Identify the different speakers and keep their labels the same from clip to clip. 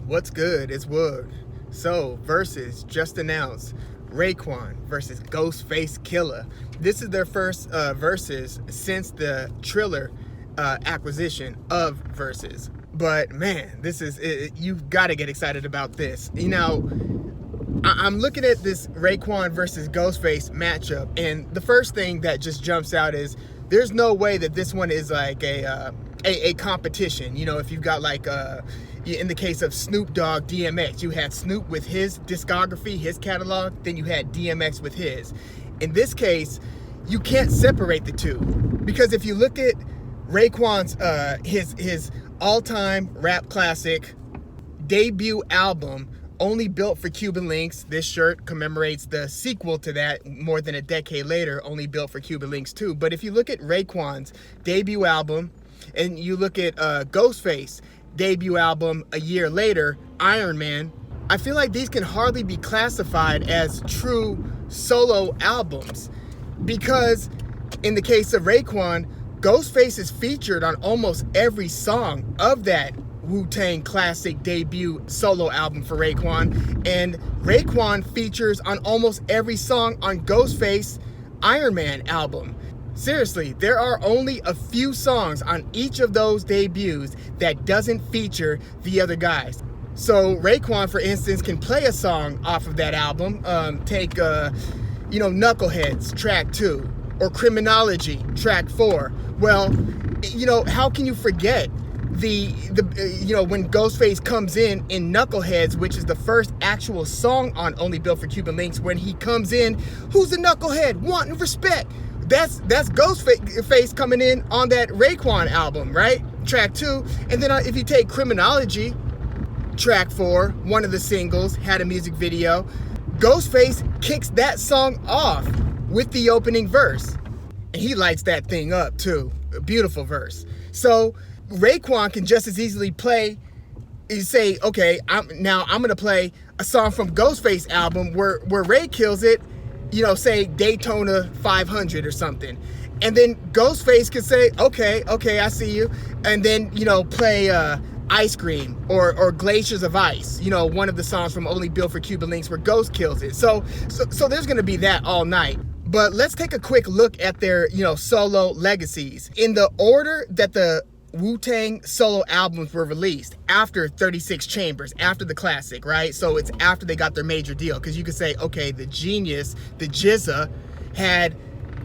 Speaker 1: What's good? It's Wood. So, Verzuz just announced Raekwon versus Ghostface Killah. This is their first Verzuz since the Triller acquisition of Verzuz. But man, this is you've got to get excited about this. You know, I'm looking at this Raekwon versus Ghostface matchup, and the first thing that just jumps out is there's no way that this one is like a competition. You know, if you've got like in the case of Snoop Dogg, DMX, you had Snoop with his discography, his catalog, then you had DMX with his. In this case, you can't separate the two, because if you look at Raekwon's his all-time rap classic debut album, Only Built for Cuban Links. This shirt commemorates the sequel to that more than a decade later, Only Built for Cuban Links 2. But if you look at Raekwon's debut album and you look at Ghostface debut album a year later, Iron Man, I feel like these can hardly be classified as true solo albums, because in the case of Raekwon, Ghostface is featured on almost every song of that Wu Tang classic debut solo album for Raekwon, and Raekwon features on almost every song on Ghostface Iron Man album. Seriously, there are only a few songs on each of those debuts that doesn't feature the other guys. So Raekwon, for instance, can play a song off of that album. Take Knuckleheads, track 2, or Criminology, track 4. Well, you know, how can you forget when Ghostface comes in Knuckleheads, which is the first actual song on Only Built for Cuban Links, when he comes in, who's a knucklehead, wanting respect? That's Ghostface coming in on that Raekwon album, right? Track 2. And then if you take Criminology, track 4, one of the singles, had a music video, Ghostface kicks that song off with the opening verse. And he lights that thing up too. A beautiful verse. So Raekwon can just as easily say, okay, I'm gonna play a song from Ghostface album where Ray kills it, say Daytona 500 or something. And then Ghostface could say, okay, I see you. And then, play Ice Cream or Glaciers of Ice, one of the songs from Only Built for Cuban Links where Ghost kills it. So there's gonna be that all night. But let's take a quick look at their, solo legacies. In the order that the Wu Tang solo albums were released, after 36 Chambers, after the classic, right? So it's after they got their major deal, because you could say, okay, the Genius, the GZA, had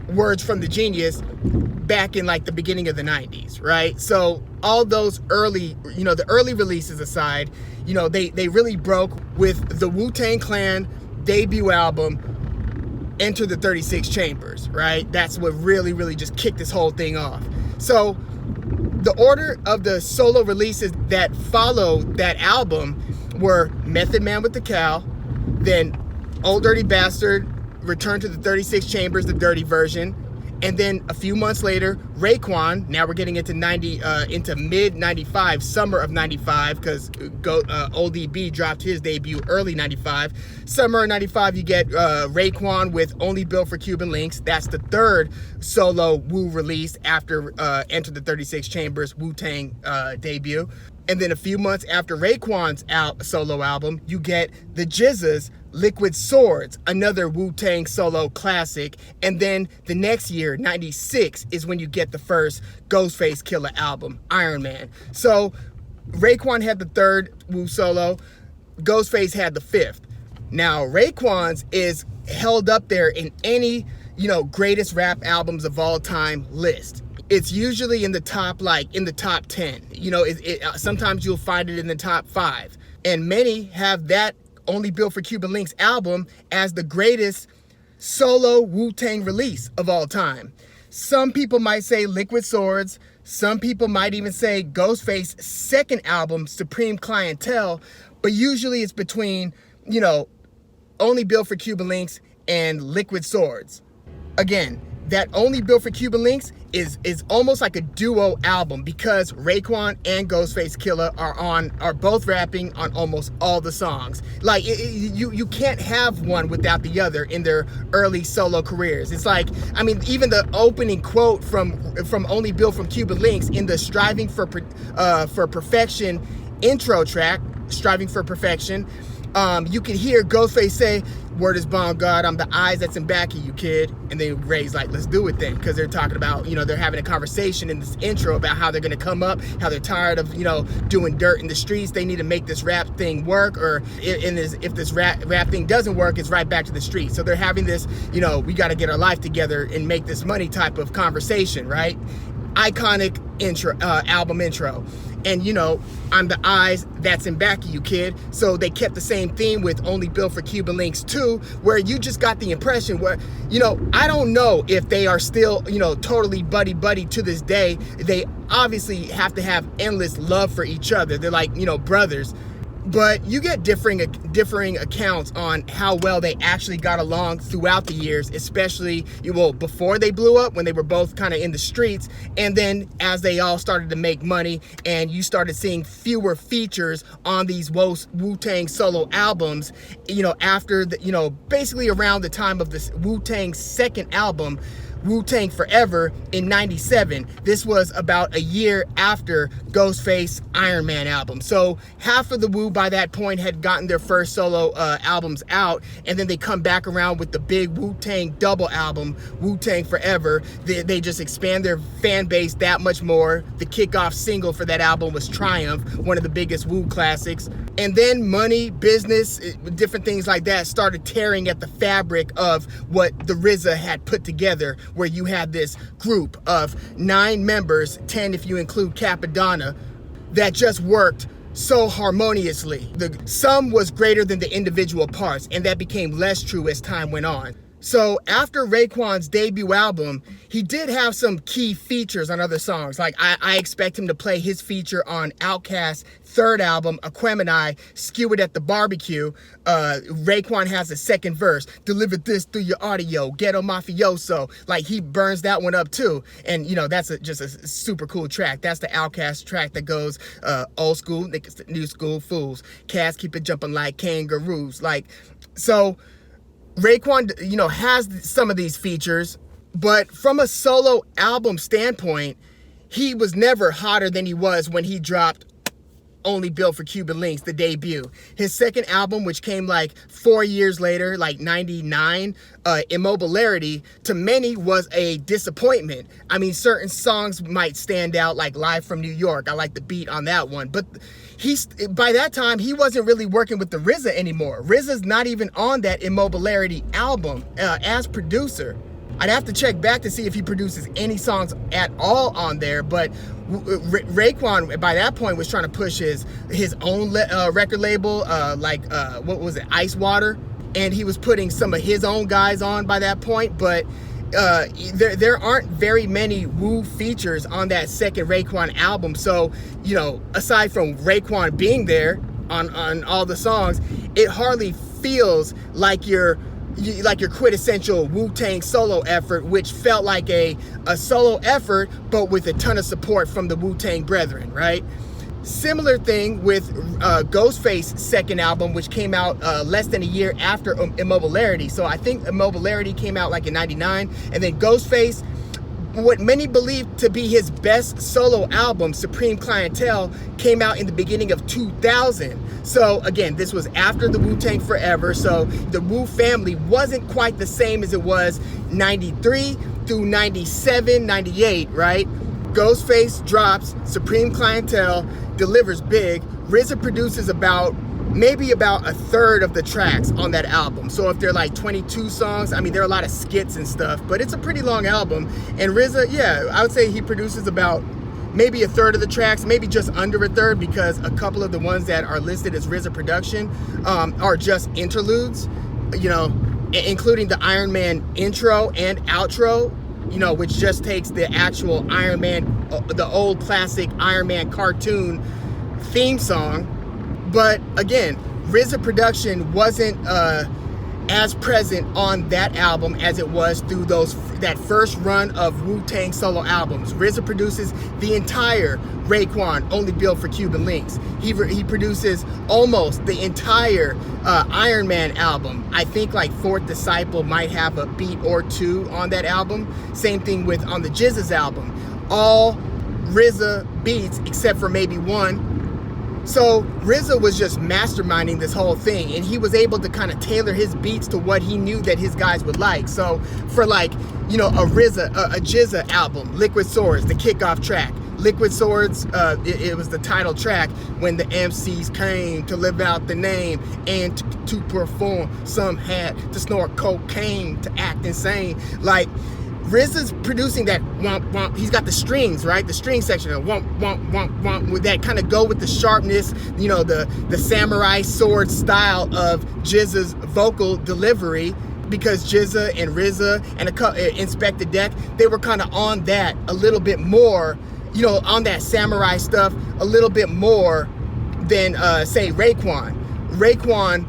Speaker 1: Words from the Genius back in like the beginning of the 90s, right? So all those early, the early releases aside, they really broke with the Wu Tang Clan debut album, Enter the 36 Chambers, right? That's what really, really just kicked this whole thing off. So the order of the solo releases that followed that album were Method Man with the Cow, then Old Dirty Bastard, Return to the 36 Chambers, the dirty version, and then a few months later, Raekwon. Now we're getting into mid 95, summer of 95, because Old DB dropped his debut early 95. Summer of 95, you get Raekwon with Only Built for Cuban Links. That's the third solo Wu release after Enter the 36 Chambers Wu-Tang debut. And then a few months after Raekwon's solo album, you get the GZA's Liquid Swords, another Wu-Tang solo classic. And then the next year, 96, is when you get the first Ghostface Killah album, Iron Man. So Raekwon had the third Wu solo, Ghostface had the fifth. Now Raekwon's is held up there in any, greatest rap albums of all time list. It's usually in the top 10. Sometimes you'll find it in the top 5. And many have that Only Built for Cuban Links album as the greatest solo Wu-Tang release of all time. Some people might say Liquid Swords. Some people might even say Ghostface's second album, Supreme Clientele. But usually it's between, Only Built for Cuban Links and Liquid Swords. Again, that Only Built for Cuban Links is almost like a duo album, because Raekwon and Ghostface Killah are both rapping on almost all the songs. Like you can't have one without the other in their early solo careers. It's like, even the opening quote from Only Built from Cuban Links in the Striving for Perfection intro track, striving for perfection. You could hear Ghostface say, "Word is bond, God, I'm the eyes that's in back of you, kid." And then Ray's like, "Let's do it then," because they're talking about, they're having a conversation in this intro about how they're gonna come up, how they're tired of, doing dirt in the streets. They need to make this rap thing work, or if this rap thing doesn't work, it's right back to the streets. So they're having this, we got to get our life together and make this money type of conversation, right? Iconic intro, album intro. And I'm the eyes that's in back of you, kid. So they kept the same theme with Only Built for Cuban Links 2, where you just got the impression where, I don't know if they are still, totally buddy to this day. They obviously have to have endless love for each other. They're like, brothers. But you get differing accounts on how well they actually got along throughout the years, especially before they blew up, when they were both kind of in the streets, and then as they all started to make money and you started seeing fewer features on these Wu-Tang solo albums, after the, basically around the time of this Wu-Tang's second album, Wu-Tang Forever, in '97. This was about a year after Ghostface Iron Man album. So half of the Wu by that point had gotten their first solo albums out, and then they come back around with the big Wu-Tang double album, Wu-Tang Forever. They just expand their fan base that much more. The kickoff single for that album was Triumph, one of the biggest Wu classics. And then money, business, different things like that started tearing at the fabric of what the RZA had put together, where you had this group of 9 members, 10 if you include Capadonna, that just worked so harmoniously. The sum was greater than the individual parts, and that became less true as time went on. So after Raekwon's debut album, he did have some key features on other songs. Like I expect him to play his feature on Outkast's third album, Aquemini, Skewered at the Barbecue. Raekwon has a second verse, "Delivered this through your audio, ghetto mafioso." Like, he burns that one up too. And that's just a super cool track. That's the Outkast track that goes old school, niggas, new school fools. Cats keep it jumping like kangaroos. So Raekwon, has some of these features, but from a solo album standpoint, he was never hotter than he was when he dropped Only Built for Cuban Links, the debut. His second album, which came 4 years later, '99, Immobilarity, to many was a disappointment. I mean, certain songs might stand out, like Live from New York. I like the beat on that one, but by that time, he wasn't really working with the RZA anymore. RZA's not even on that Immobilarity album as producer. I'd have to check back to see if he produces any songs at all on there, but Raekwon, by that point, was trying to push his own record label, what was it, Ice Water, and he was putting some of his own guys on by that point, but there aren't very many Wu features on that second Raekwon album. So, aside from Raekwon being there on all the songs, it hardly feels like your quintessential Wu-Tang solo effort, which felt like a solo effort, but with a ton of support from the Wu-Tang brethren, right? Similar thing with Ghostface's second album, which came out less than a year after Immobilarity. So I think Immobilarity came out in '99, and then Ghostface, what many believe to be his best solo album, Supreme Clientele, came out in the beginning of 2000. So again, this was after the Wu-Tang Forever, so the Wu family wasn't quite the same as it was '93 through '97, '98, right? Ghostface drops Supreme Clientele, delivers big. RZA produces maybe about a third of the tracks on that album. So if they're 22 songs, I mean, there are a lot of skits and stuff, but it's a pretty long album. And RZA, I would say he produces about maybe a third of the tracks, maybe just under a third, because a couple of the ones that are listed as RZA production are just interludes, including the Iron Man intro and outro, which just takes the actual Iron Man, the old classic Iron Man cartoon theme song. But again, RZA production wasn't as present on that album as it was through that first run of Wu-Tang solo albums. RZA produces the entire Raekwon Only Built for Cuban Links. He produces almost the entire Iron Man album. I think Fourth Disciple might have a beat or two on that album. Same thing on the GZA's album. All RZA beats except for maybe one. So RZA was just masterminding this whole thing, and he was able to kind of tailor his beats to what he knew that his guys would like. So for like, you know, a GZA album, Liquid Swords, the kickoff track. Liquid Swords, it was the title track, when the MCs came to live out the name and to perform. Some had to snort cocaine to act insane. Like, RZA's producing that womp womp. He's got the strings, right? The string section of womp womp womp womp, with that kind of go with the sharpness, you know, the samurai sword style of GZA's vocal delivery, because GZA and RZA and Inspectah Deck, they were kind of on that a little bit more, you know, on that samurai stuff a little bit more than say Raekwon. Raekwon,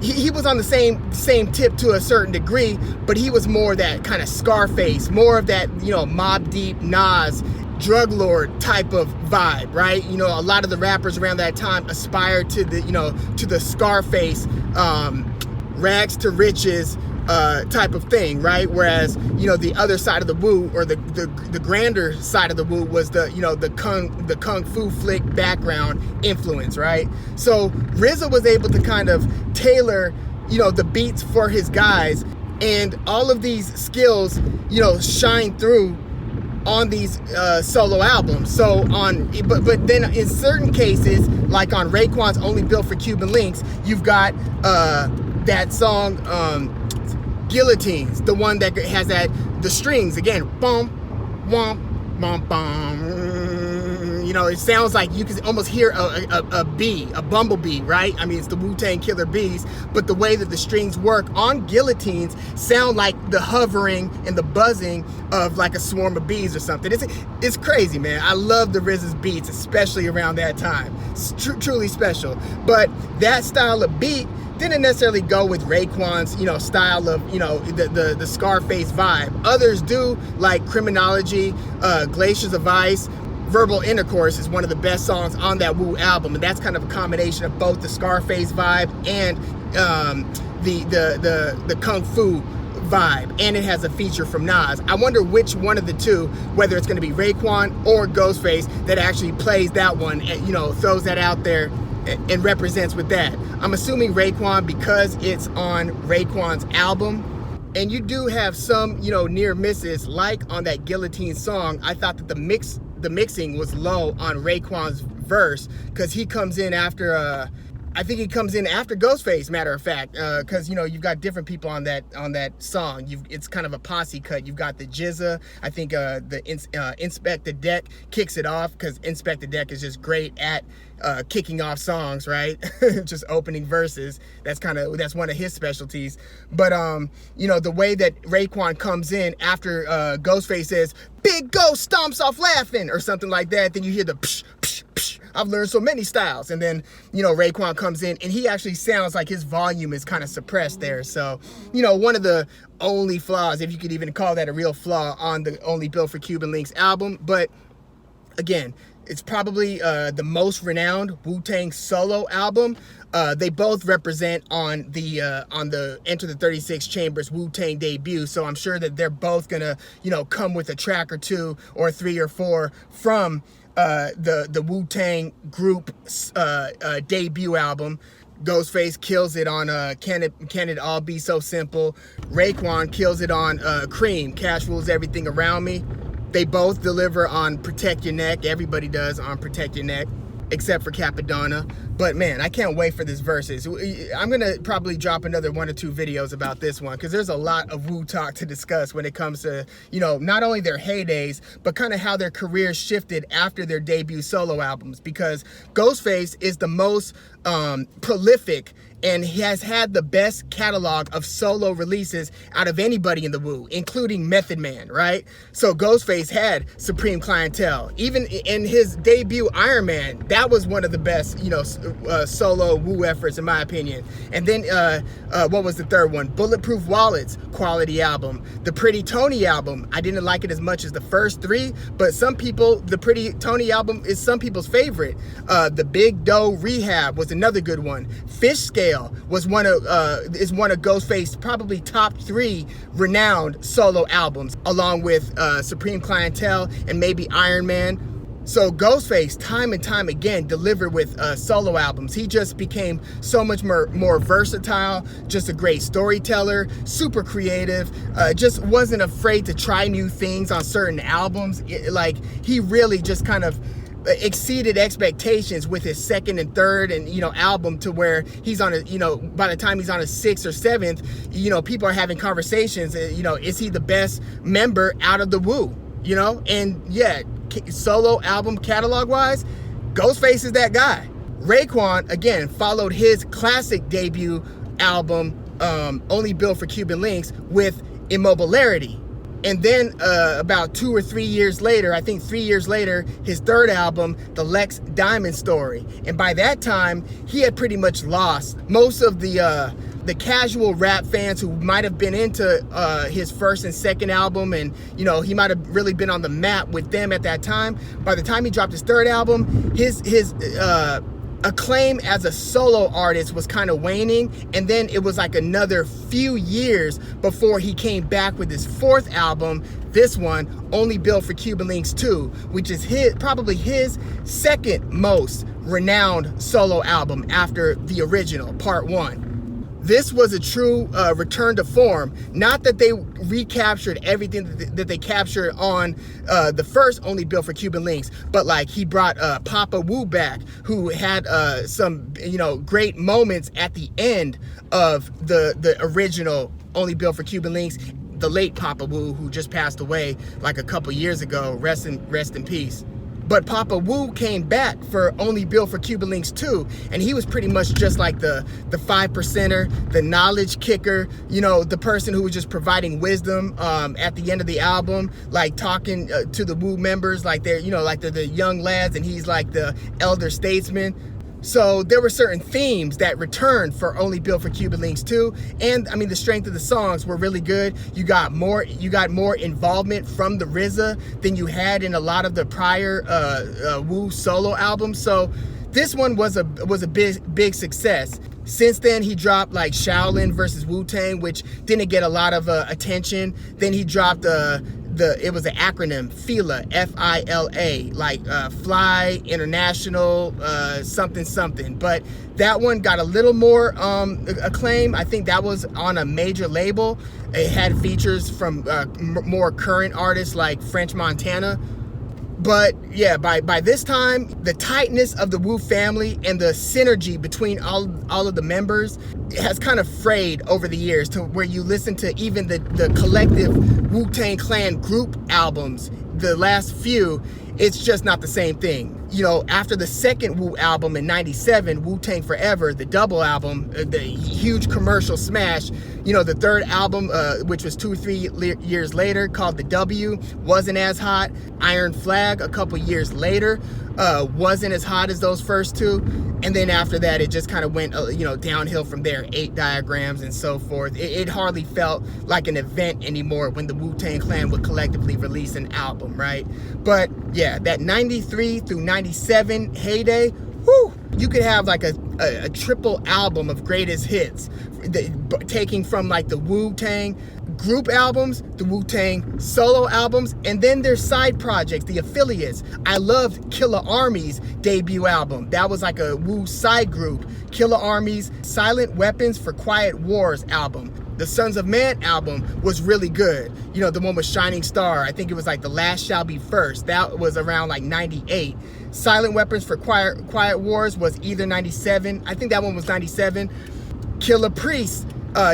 Speaker 1: he was on the same tip to a certain degree, but he was more that kind of Scarface, more of that, you know, Mobb Deep, Nas, drug lord type of vibe, right? You know, a lot of the rappers around that time aspired to the, you know, to the Scarface, rags to riches type of thing, right? Whereas, you know, the other side of the Wu, or the grander side of the Wu, was the, you know, the kung fu flick background influence, right? So RZA was able to kind of tailor, you know, the beats for his guys, and all of these skills, you know, shine through on these solo albums. So on, but then in certain cases, like on Raekwon's Only Built for Cuban Links, you've got that song, Guillotines, the one that has the strings again, bum, womp, bum, bum. You know, it sounds like you can almost hear a bee, a bumblebee, right? I mean, it's the Wu Tang Killer bees, but the way that the strings work on Guillotines sound like the hovering and the buzzing of like a swarm of bees or something. It's crazy, man. I love the RZA's beats, especially around that time. It's truly special. But that style of beat didn't necessarily go with Raekwon's, you know, style of, you know, the Scarface vibe. Others do, like Criminology, Glaciers of Ice. Verbal Intercourse is one of the best songs on that Wu album, and that's kind of a combination of both the Scarface vibe and the Kung Fu vibe, and it has a feature from Nas. I wonder which one of the two, whether it's going to be Raekwon or Ghostface, that actually plays that one and, you know, throws that out there and represents with that. I'm assuming Raekwon, because it's on Raekwon's album. And you do have some, you know, near misses, like on that Guillotine song. I thought that the mixing was low on Raekwon's verse, because he comes in after I think he comes in after Ghostface, matter of fact, because, you know, you've got different people on that song. It's kind of a posse cut. You've got the GZA. I think the Inspectah Deck kicks it off, because Inspectah Deck is just great at kicking off songs, right? Just opening verses. That's one of his specialties. But you know, the way that Raekwon comes in after Ghostface says, "Big Ghost stomps off laughing," or something like that, then you hear the psh, psh, psh. I've learned so many styles. And then, you know, Raekwon comes in and he actually sounds like his volume is kind of suppressed there. So, you know, one of the only flaws, if you could even call that a real flaw, on the Only Built for Cuban Links album. But again, it's probably the most renowned Wu-Tang solo album. They both represent on the Enter the 36 Chambers Wu-Tang debut, so I'm sure that they're both gonna, you know, come with a track or two or three or four from the Wu-Tang group debut album. Ghostface kills it on Can It All Be So Simple. Raekwon kills it on Cream, Cash Rules Everything Around Me. They both deliver on Protect Your Neck. Everybody does on Protect Your Neck, except for Capadonna. But man, I can't wait for this Versus. I'm gonna probably drop another 1 or 2 videos about this one, because there's a lot of Wu talk to discuss when it comes to, you know, not only their heydays, but kind of how their careers shifted after their debut solo albums. Because Ghostface is the most prolific, and he has had the best catalog of solo releases out of anybody in the Wu, including Method Man, right? So Ghostface had Supreme Clientele. Even in his debut Iron Man, that was one of the best, you know, solo Wu efforts, in my opinion. And then what was the third one? Bulletproof Wallets, quality album. The Pretty Tony album, I didn't like it as much as the first 3, but some people, the Pretty Tony album is some people's favorite. The Big Doe Rehab was another good one. Fish Scale was one of Ghostface's probably top 3 renowned solo albums, along with Supreme Clientele and maybe Iron Man. So Ghostface, time and time again, delivered with solo albums. He just became so much more versatile, just a great storyteller, super creative, just wasn't afraid to try new things on certain albums. He really just kind of exceeded expectations with his second and third and album, to where he's on a by the time he's on his sixth or seventh, people are having conversations, is he the best member out of the Wu? And yeah, solo album catalog wise, Ghostface is that guy. Raekwon again followed his classic debut album, Only Built for Cuban Links, with Immobilarity. And then about 2 or 3 years later, I think 3 years later, his third album, The Lex Diamond Story. And by that time, he had pretty much lost most of the casual rap fans who might have been into his first and second album, and he might have really been on the map with them at that time. By the time he dropped his third album, his acclaim as a solo artist was kind of waning, and then it was like another few years before he came back with his fourth album, this one, Only Built for Cuban Links 2, which is probably his second most renowned solo album after the original, Part 1. This was a true return to form. Not that they recaptured everything that they captured on the first Only Built for Cuban Links, but like he brought Papa Wu back, who had some great moments at the end of the original Only Built for Cuban Links. The late Papa Wu, who just passed away like a couple years ago, rest in peace. But Papa Wu came back for Only Built for Cuban Links 2, and he was pretty much just like the 5%er, the knowledge kicker, the person who was just providing wisdom at the end of the album, like talking to the Wu members like they're the young lads, and he's like the elder statesman. So there were certain themes that returned for Only Built for Cuban Links 2, and I mean the strength of the songs were really good. You got more involvement from the RZA than you had in a lot of the prior Wu solo albums. So this one was a big success. Since then, he dropped like Shaolin versus Wu Tang, which didn't get a lot of attention. Then he dropped it was an acronym, FILA, F-I-L-A, like Fly International something. But that one got a little more acclaim. I think that was on a major label. It had features from more current artists like French Montana. But yeah, by this time, the tightness of the Wu family and the synergy between all of the members has kind of frayed over the years, to where you listen to even the collective Wu Tang Clan group albums, the last few, it's just not the same thing. After the second Wu album in '97, Wu Tang Forever, the double album, the huge commercial smash, the third album, which was 2 or 3 years later, called The W, wasn't as hot. Iron Flag, a couple years later, wasn't as hot as those first two. And then after that, it just kind of went, downhill from there. 8 Diagrams and so forth. It hardly felt like an event anymore when the Wu Tang Clan would collectively release an album, right? But yeah, that 93 through 97 heyday, whew, you could have like a triple album of greatest hits, taking from like the Wu Tang group albums, the Wu Tang solo albums, and then their side projects, the affiliates. I loved Killah Army's debut album. That was like a Wu side group. Killah Army's Silent Weapons for Quiet Wars album. The Sons of Man album was really good. The one with Shining Star. I think it was like The Last Shall Be First. That was around like 98. Silent Weapons for Quiet Wars was either 97. I think that one was 97. Killah Priest's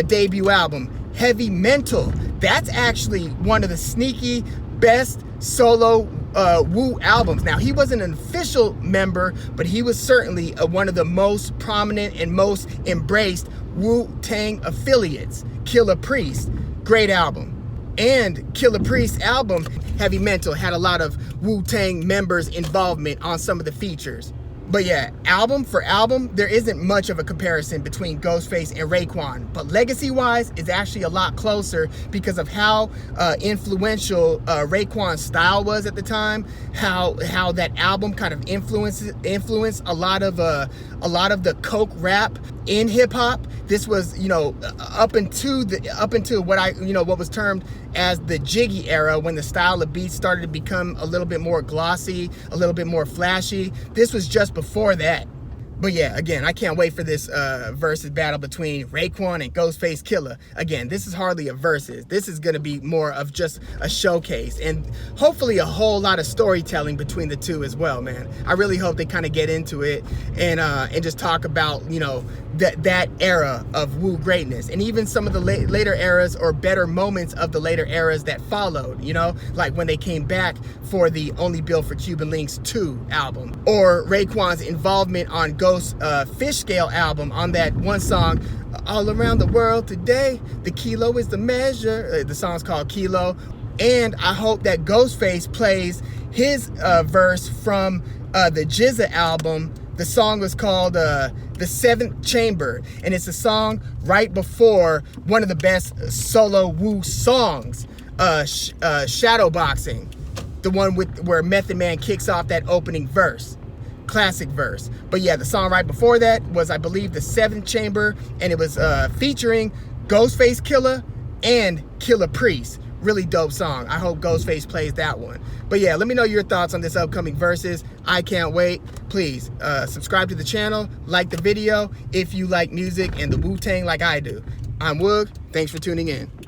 Speaker 1: debut album, Heavy Mental. That's actually one of the sneaky best solo Wu albums. Now, he wasn't an official member, but he was certainly one of the most prominent and most embraced Wu-Tang affiliates. Killah Priest, great album. And Killah Priest's album, Heavy Mental, had a lot of Wu-Tang members' involvement on some of the features. But yeah, album for album, there isn't much of a comparison between Ghostface and Raekwon. But legacy-wise, it's actually a lot closer because of how influential Raekwon's style was at the time. How that album kind of influenced a lot of the coke rap in hip hop. This was, up until what was termed as the Jiggy era, when the style of beats started to become a little bit more glossy, a little bit more flashy. This was just before that. But yeah, again, I can't wait for this versus battle between Raekwon and Ghostface Killah. Again, this is hardly a versus. This is going to be more of just a showcase, and hopefully a whole lot of storytelling between the two as well, man. I really hope they kind of get into it and just talk about, you know, that era of Wu greatness, and even some of the later eras or better moments of the later eras that followed, you know, like when they came back for the Only Built for Cuban Links 2 album, or Raekwon's involvement on Fish Scale album on that one song, All Around the World Today, the kilo is the measure. The song's called Kilo. And I hope that Ghostface plays his verse from the GZA album. The song was called The Seventh Chamber, and it's a song right before one of the best solo Wu songs, Shadowboxing, the one where Method Man kicks off that opening verse. Classic verse. But yeah, the song right before that was, I believe, The Seventh Chamber, and it was featuring Ghostface Killah and Killah Priest. Really dope song. I hope Ghostface plays that one. But yeah, let me know your thoughts on this upcoming versus. I can't wait. Please subscribe to the channel, like the video if you like music and the Wu-Tang like I do. I'm Woog. Thanks for tuning in.